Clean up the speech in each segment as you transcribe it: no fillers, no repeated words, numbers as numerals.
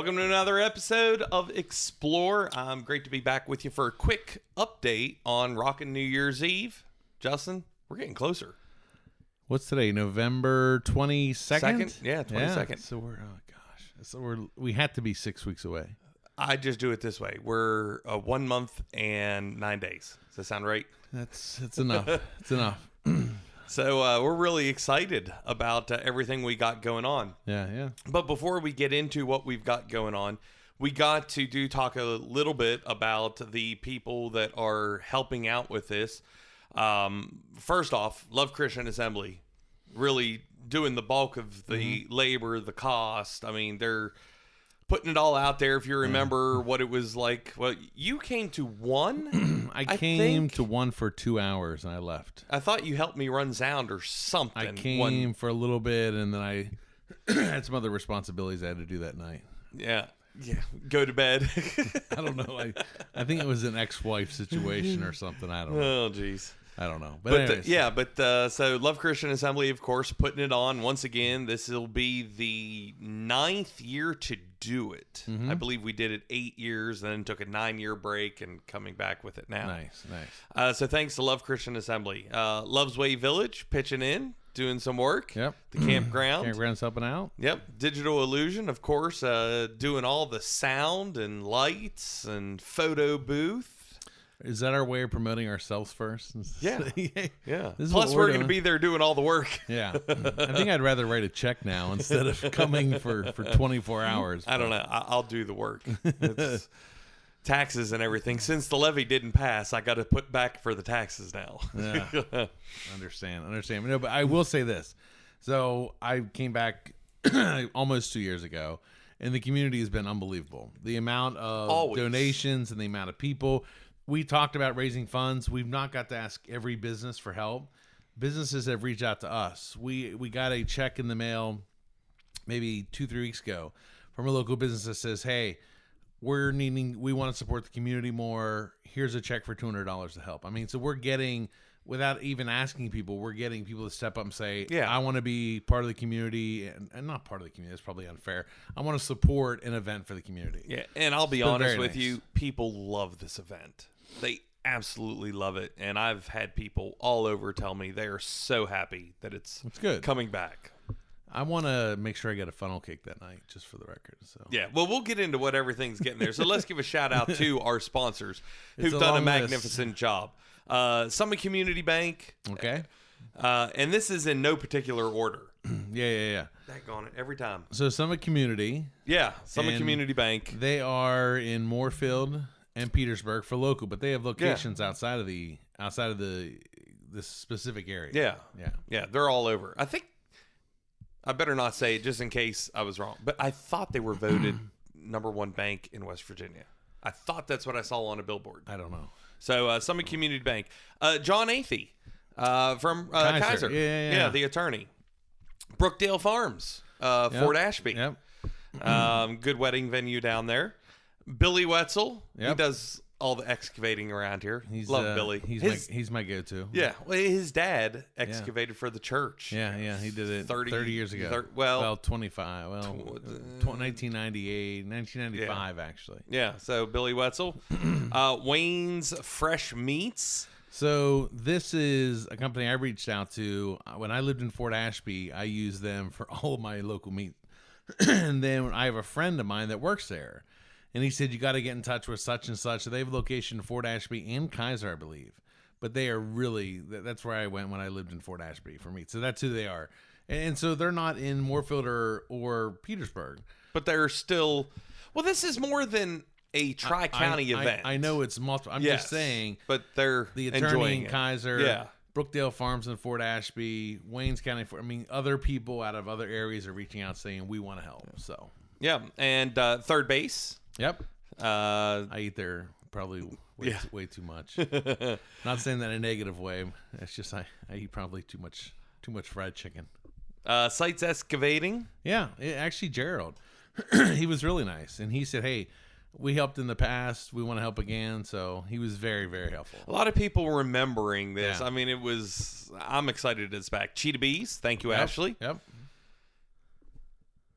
Welcome to another episode of Explore. Great to be back with you for a quick update on Rockin' New Year's Eve. Justin, we're getting closer. What's today? November 22nd? Yeah, 22nd. So we had to be 6 weeks away. I just do it this way. We're 1 month and 9 days. Does that sound right? It's enough. It's enough. So we're really excited about everything we got going on. Yeah. But before we get into what we've got going on, we got to talk a little bit about the people that are helping out with this. First off, Love Christian Assembly, really doing the bulk of the labor, the cost. I mean, they're putting it all out there. If you remember what it was like, well, you came to one. I came to one for 2 hours and I left. I thought you helped me run sound or something. I came for a little bit and then I had some other responsibilities I had to do that night. Yeah. Go to bed. I don't know. I think it was an ex-wife situation or something. I don't know. Oh, geez. I don't know. But so Love Christian Assembly, of course, putting it on once again. This will be the 9th year to do it. I believe we did it 8 years, then took a 9-year break and coming back with it now. Nice. So thanks to Love Christian Assembly. Love's Way Village pitching in, doing some work. Yep. The campground. Campground's helping out. Yep. Digital Illusion, of course, doing all the sound and lights and photo booth. Is that our way of promoting ourselves first? Yeah. Yeah. Plus, we're going to be there doing all the work. Yeah. I think I'd rather write a check now instead of coming for 24 hours. I don't know. I'll do the work. It's taxes and everything. Since the levy didn't pass, I got to put back for the taxes now. Yeah. Understand. No, but I will say this. So I came back almost 2 years ago, and the community has been unbelievable. The amount of donations and the amount of people. We talked about raising funds. We've not got to ask every business for help. Businesses have reached out to us. We got a check in the mail maybe 2-3 weeks ago from a local business that says, hey, we want to support the community more. Here's a check for $200 to help. I mean, so we're getting, without even asking people, we're getting people to step up and say, I want to be part of the community, and not part of the community. That's probably unfair. I want to support an event for the community. Yeah, and I'll be honest with you, people love this event. They absolutely love it, and I've had people all over tell me they are so happy that it's good. Coming back. I want to make sure I get a funnel cake that night, just for the record. So yeah, well, we'll get into what everything's getting there. So let's give a shout out to our sponsors who've done a magnificent job. Summit Community Bank. Okay. And this is in no particular order. Yeah. Daggone it, every time. So Summit Community. Yeah, Summit Community Bank. They are in Moorfield and Petersburg for local, but they have locations outside of the this specific area. Yeah. They're all over. I think I better not say it just in case I was wrong, but I thought they were voted #1 bank in West Virginia. I thought that's what I saw on a billboard. I don't know. So Summit Community Bank, John Athey from Kaiser. Yeah, the attorney. Brookdale Farms, Fort Ashby. Yep. Good wedding venue down there. Billy Wetzel. Yep. He does all the excavating around here. Love Billy. He's my go-to. Yeah. Well, his dad excavated for the church. Yeah. He did it 30 years ago. 25. 1998, 1995, actually. Yeah. So Billy Wetzel. Wayne's Fresh Meats. So this is a company I reached out to. When I lived in Fort Ashby, I used them for all of my local meat. And then I have a friend of mine that works there. And he said, you got to get in touch with such and such. So they have a location in Fort Ashby and Kaiser, I believe. But they are really, that's where I went when I lived in Fort Ashby for meat. So that's who they are. And so they're not in Moorfield or Petersburg. But they're still, well, this is more than a tri-county event. I know it's multiple. I'm just saying. But they're the attorney enjoying in Kaiser. Yeah. Brookdale Farms in Fort Ashby, Waynes County. Other people out of other areas are reaching out saying, we want to help. So. Yeah. And third base. Yep. I eat there probably way too much. Not saying that in a negative way. It's just I eat probably too much fried chicken. Sites Excavating. Yeah, actually Gerald. He was really nice, and he said, "Hey, we helped in the past. We want to help again." So he was very, very helpful. A lot of people remembering this. Yeah. I mean, I'm excited it's back. Cheetah Bees. Thank you, Ashley. Yep.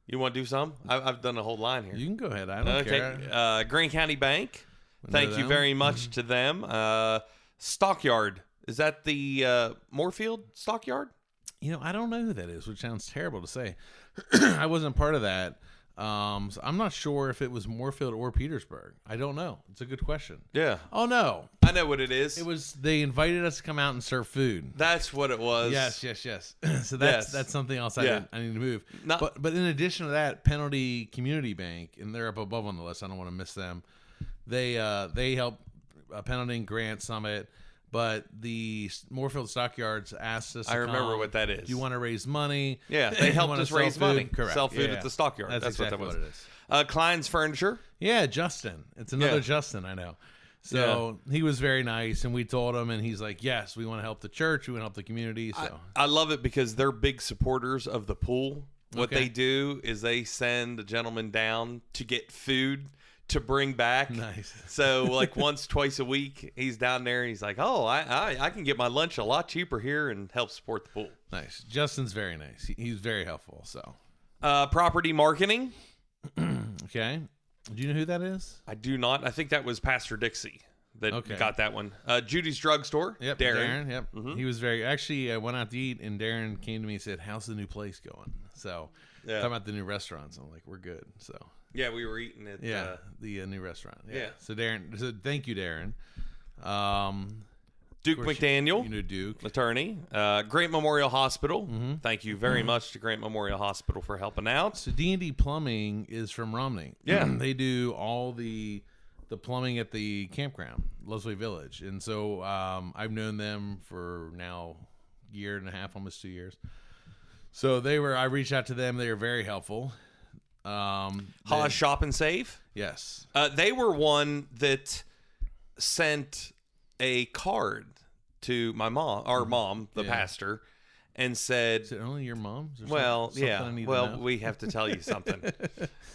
You want to do some? I've done a whole line here. You can go ahead. I don't care. Greene County Bank. Thank you very much to them. Stockyard. Is that the Moorfield Stockyard? I don't know who that is, which sounds terrible to say. I wasn't part of that. So I'm not sure if it was Moorfield or Petersburg. I don't know. It's a good question. Yeah. Oh, no. I know what it is. They invited us to come out and serve food. That's what it was. Yes. So that's something else I need to move. But in addition to that, Penalty Community Bank, and they're up above on the list. I don't want to miss them. They help Penalty Grant Summit. But the Moorfield Stockyards asked us to remember what that is. Do you want to raise money? Yeah, they helped us raise money. Correct. Sell food at the Stockyard. That's exactly what that was. What it is. Klein's Furniture. Yeah, Justin. It's another Justin, I know. So he was very nice, and we told him, and he's like, yes, we want to help the church. We want to help the community. So I love it because they're big supporters of the pool. What they do is they send a gentleman down to get food to bring back. Nice. So like once, twice a week, he's down there and he's like, oh, I can get my lunch a lot cheaper here and help support the pool. Nice. Justin's very nice. He's very helpful. So property marketing. Okay. Do you know who that is? I do not. I think that was Pastor Dixie that got that one. Judy's Drugstore. Yep. Darren. Yep. Mm-hmm. He was actually, I went out to eat and Darren came to me and said, how's the new place going? So talking about the new restaurants. I'm like, we're good. So yeah, we were eating at the new restaurant. Yeah. So Darren, thank you, Darren. Duke McDaniel, you know Duke, attorney. Great Memorial Hospital. Mm-hmm. Thank you very much to Great Memorial Hospital for helping out. So D&D Plumbing is from Romney. Yeah, they do all the plumbing at the campground, Leslie Village, and so I've known them for now a year and a half, almost 2 years. So I reached out to them. They were very helpful. Haas Shop and Save. Yes. They were one that sent a card to my mom, our mom, the pastor, and said, "Is it only your mom?" Well, we have to tell you something.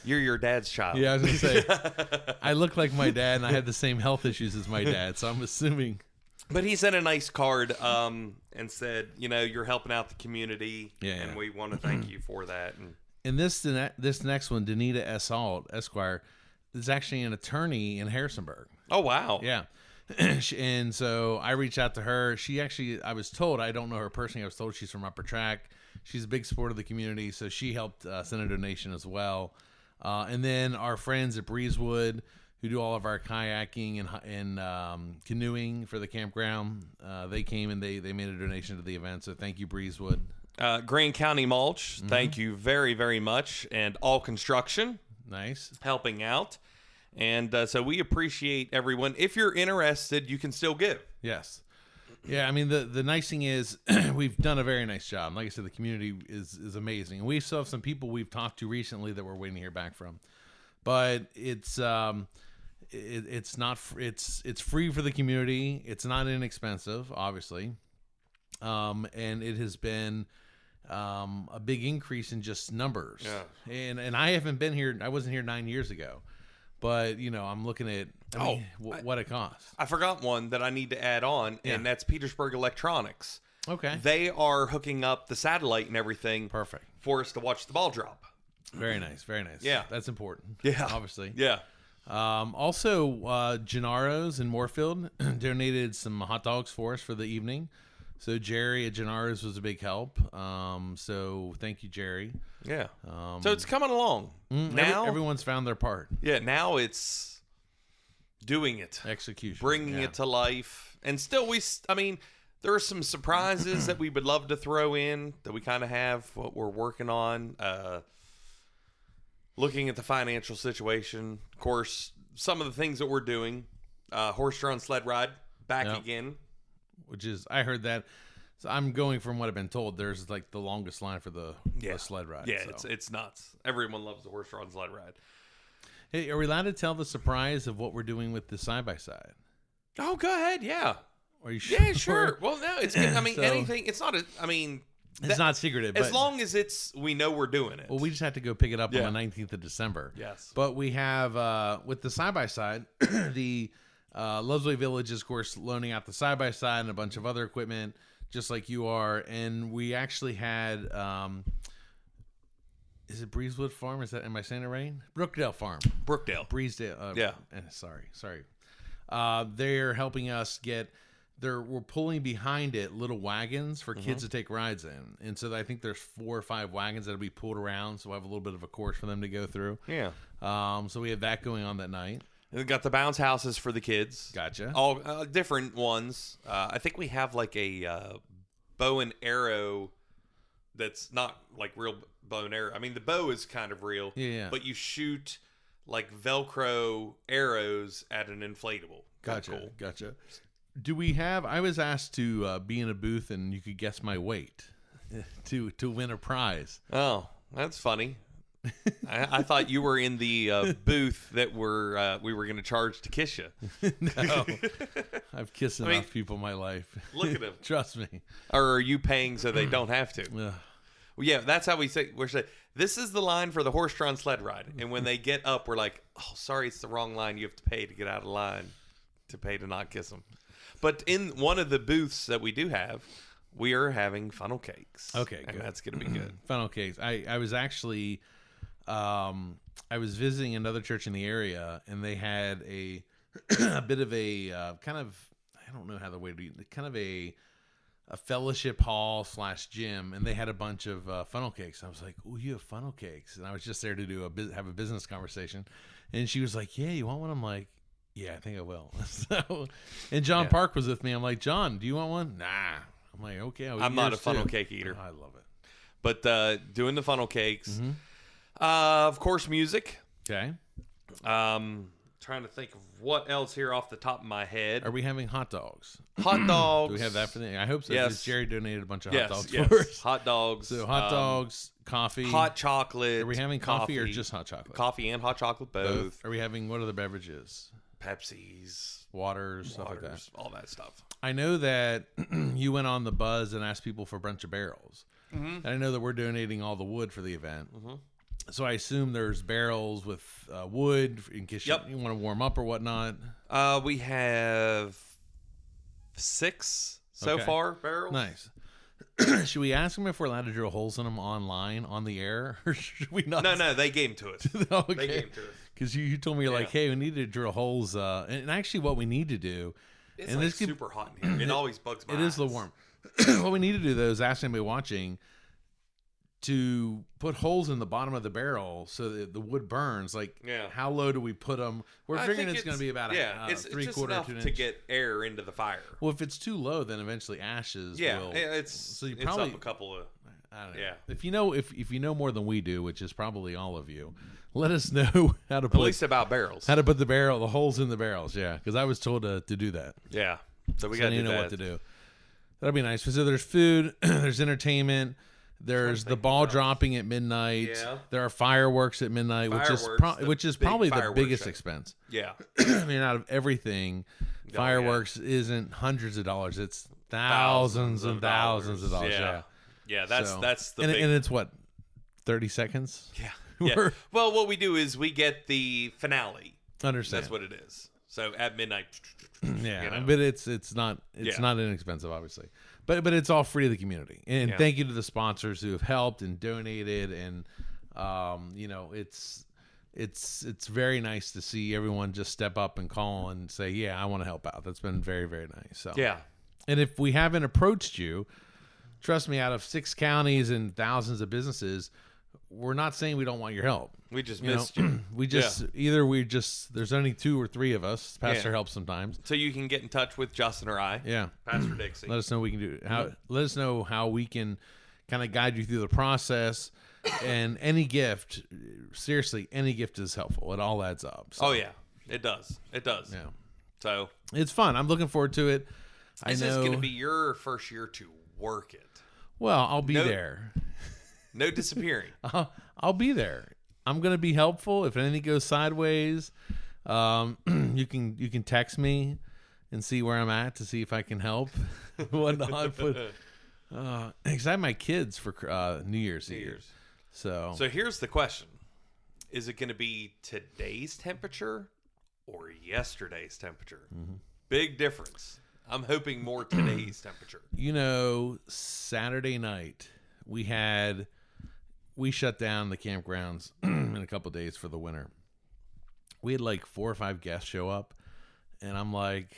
You're your dad's child. Yeah, I was going to say, I look like my dad, and I have the same health issues as my dad, so I'm assuming. But he sent a nice card and said, you're helping out the community, and we want to thank you for that. And this next one, Danita S. Alt, Esquire, is actually an attorney in Harrisonburg. Oh, wow. Yeah. And so I reached out to her. I was told, I don't know her personally, I was told she's from Upper Track. She's a big supporter of the community, so she helped send a donation as well. And then our friends at Breezewood, who do all of our kayaking and canoeing for the campground, they came and they made a donation to the event, so thank you, Breezewood. Greene County Mulch, thank you very, very much. And All Construction. Nice. Helping out. And so we appreciate everyone. If you're interested, you can still give. Yes. Yeah, I mean, the nice thing is we've done a very nice job. Like I said, the community is amazing. And we still have some people we've talked to recently that we're waiting to hear back from. But it's not it's free for the community. It's not inexpensive, obviously. And it has been a big increase in just numbers. Yeah. And I haven't been here. I wasn't here 9 years ago. But, I'm looking at what it costs. I forgot one that I need to add on, and that's Petersburg Electronics. Okay. They are hooking up the satellite and everything. Perfect. For us to watch the ball drop. Very nice. Very nice. Yeah. That's important. Yeah. Obviously. Yeah. Also, Gennaro's in Moorfield donated some hot dogs for us for the evening. So Jerry at Gennaro's was a big help. So thank you, Jerry. Yeah. So it's coming along. Now everyone's found their part. Yeah. Now it's doing it. Execution. Bringing it to life. And still there are some surprises that we would love to throw in that we kind of have what we're working on. Looking at the financial situation. Of course, some of the things that we're doing. Horse-drawn sled ride back again. Which is, I heard that. So I'm going from what I've been told. There's like the longest line for the sled ride. Yeah, so. it's nuts. Everyone loves the horse-drawn sled ride. Hey, are we allowed to tell the surprise of what we're doing with the side-by-side? Oh, go ahead. Yeah. Are you sure? Yeah, sure. Well, no, it's good. Anything. It's not it's not secretive. As long as we know we're doing it. Well, we just have to go pick it up on the 19th of December. Yes. But we have, with the side-by-side, the Leslie Village is, of course, loaning out the side-by-side and a bunch of other equipment, just like you are. And we actually had, Is it Breezewood Farm? Am I saying it right? Brookdale Farm. Brookdale. Breezdale. Yeah. Sorry. They're helping us we're pulling behind it little wagons for kids to take rides in. And so I think there's 4 or 5 wagons that'll be pulled around. So I have a little bit of a course for them to go through. Yeah. So we have that going on that night. And we got the bounce houses for the kids. Gotcha. All different ones. I think we have like a bow and arrow that's not like real bow and arrow. I mean, the bow is kind of real. Yeah. But you shoot like Velcro arrows at an inflatable. Gotcha. Cool. Gotcha. I was asked to be in a booth and you could guess my weight to win a prize. Oh, that's funny. I thought you were in the booth that we were going to charge to kiss you. No. I've kissed enough people in my life. Look at him. Trust me. Or are you paying so they don't have to? Ugh. Well, yeah, that's how we're saying, this is the line for the horse-drawn sled ride. And when they get up, we're like, oh, sorry, it's the wrong line. You have to pay to get out of line to pay to not kiss them. But in one of the booths that we do have, we are having funnel cakes. Okay, and good. That's going to be good. Funnel cakes. I was actually, I was visiting another church in the area, and they had a bit of a kind of, I don't know how the way to kind of a fellowship hall / gym, and they had a bunch of funnel cakes. I was like, "Oh, you have funnel cakes?" And I was just there to have a business conversation, and she was like, "Yeah, you want one?" I'm like, "Yeah, I think I will." So, and John Park was with me. I'm like, "John, do you want one?" Nah. I'm like, "Okay, I'm not a funnel cake eater. Oh, I love it. But doing the funnel cakes, of course, music. Okay. Trying to think of what else here off the top of my head. Are we having hot dogs? Hot dogs. Do we have that for the? I hope so. Yes. Because Jerry donated a bunch of Yes, hot dogs yes. for us. Hot dogs. So hot dogs, coffee, hot chocolate. Are we having coffee or just hot chocolate? Coffee and hot chocolate, both. Are we having what other beverages? Pepsis, Waters, stuff like that. All that stuff. I know that you went on the buzz and asked people for a bunch of barrels. And I know that we're donating all the wood for the event. So I assume there's barrels with wood in case you want to warm up or whatnot. We have 6 so far barrels. Nice. Should we ask them if we're allowed to drill holes in them online on the air, or should we not? No, they gave them to us. Okay. They gave them to us. Because you told me, you're like, hey, we need to drill holes. And actually what we need to do. It's like super hot in here. It always bugs my eyes. It is a little warm. What we need to do, though, is ask anybody watching to put holes in the bottom of the barrel so that the wood burns. Like, how low do we put them? We're figuring it's going to be about it's 3/4 just to enough an inch. to get air into the fire. Well, if it's too low, then eventually ashes will. It's up a couple of. I don't know. Yeah. If you know more than we do, which is probably all of you, let us know how to put at least about barrels. How to put the holes in the barrels. Yeah, because I was told to do that. Yeah. So we got to know what to do. That'll be nice. So there's food, there's entertainment, there's the ball dropping at midnight. Yeah. There are fireworks at midnight, which is probably the biggest expense. Yeah. I mean, out of everything, fireworks isn't hundreds of dollars. It's thousands and thousands of dollars. Yeah. Yeah, that's the big... And it's what, 30 seconds? Yeah. Well, what we do is we get the finale. Understand. That's what it is. So at midnight. Yeah, but it's not inexpensive, obviously, but it's all free to the community. And thank you to the sponsors who have helped and donated, and it's very nice to see everyone just step up and call and say, yeah, I want to help out. That's been very, very nice. So and if we haven't approached you, trust me, out of 6 counties and thousands of businesses, we're not saying we don't want your help. We just missed you. There's only 2 or 3 of us. Pastor helps sometimes. So you can get in touch with Justin or I. Yeah. Pastor Dixie. Let us know what we can do. Let us know how we can kind of guide you through the process. And any gift, seriously, any gift is helpful. It all adds up. So. Oh, yeah. It does. It does. Yeah. So. It's fun. I'm looking forward to it. This is going to be your first year to work it. Well, I'll be there. No disappearing. I'll be there. I'm going to be helpful. If anything goes sideways, you can text me and see where I'm at to see if I can help. Whatnot. Because I have my kids for New Year's Eve. So here's the question. Is it going to be today's temperature or yesterday's temperature? Mm-hmm. Big difference. I'm hoping more today's temperature. Saturday night we had we shut down the campgrounds in a couple of days for the winter. We had like 4 or 5 guests show up, and I'm like,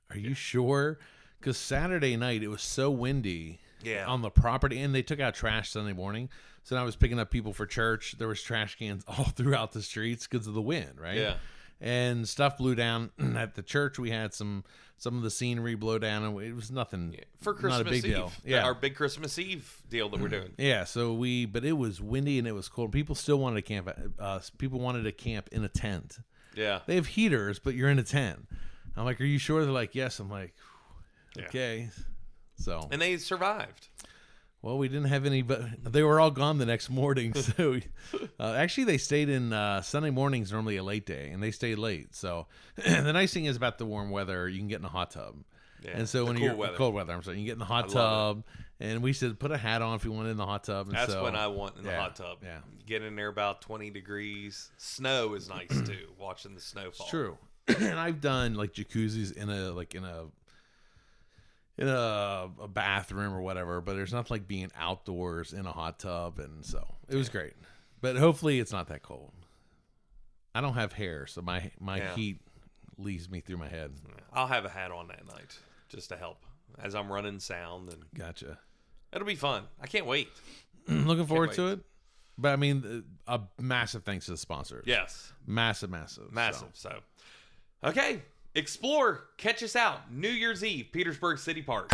are you sure? Because Saturday night it was so windy on the property, and they took out trash Sunday morning. So then I was picking up people for church. There was trash cans all throughout the streets because of the wind, right? Yeah. And stuff blew down. At the church, we had some of the scenery blow down, and it was nothing. Yeah. For Christmas not a big Eve. Deal. Yeah. Our big Christmas Eve deal that we're doing. Yeah, but it was windy and it was cold. People still wanted to camp. People wanted to camp in a tent. Yeah. They have heaters, but you're in a tent. I'm like, are you sure? They're like, yes. I'm like, okay. So. And they survived. Well, we didn't have any, but they were all gone the next morning. So actually, they stayed in Sunday morning's normally a late day, and they stayed late. So the nice thing is about the warm weather, you can get in a hot tub. Yeah, and so when you're cold weather, I'm sorry, you can get in the hot tub. And we said put a hat on if you want in the hot tub. And that's when I want in the hot tub. Yeah, get in there about 20 degrees. Snow is nice too. Watching the snow fall. It's true. And I've done like jacuzzis in a bathroom or whatever, but there's nothing like being outdoors in a hot tub, and so it was great. But hopefully it's not that cold. I don't have hair, so my heat leaves me through my head. I'll have a hat on that night just to help as I'm running sound. And gotcha. It'll be fun. I can't wait. Looking forward to it. But I mean, a massive thanks to the sponsors. Yes. Massive. So, okay. Explore. Catch us out. New Year's Eve, Petersburg City Park.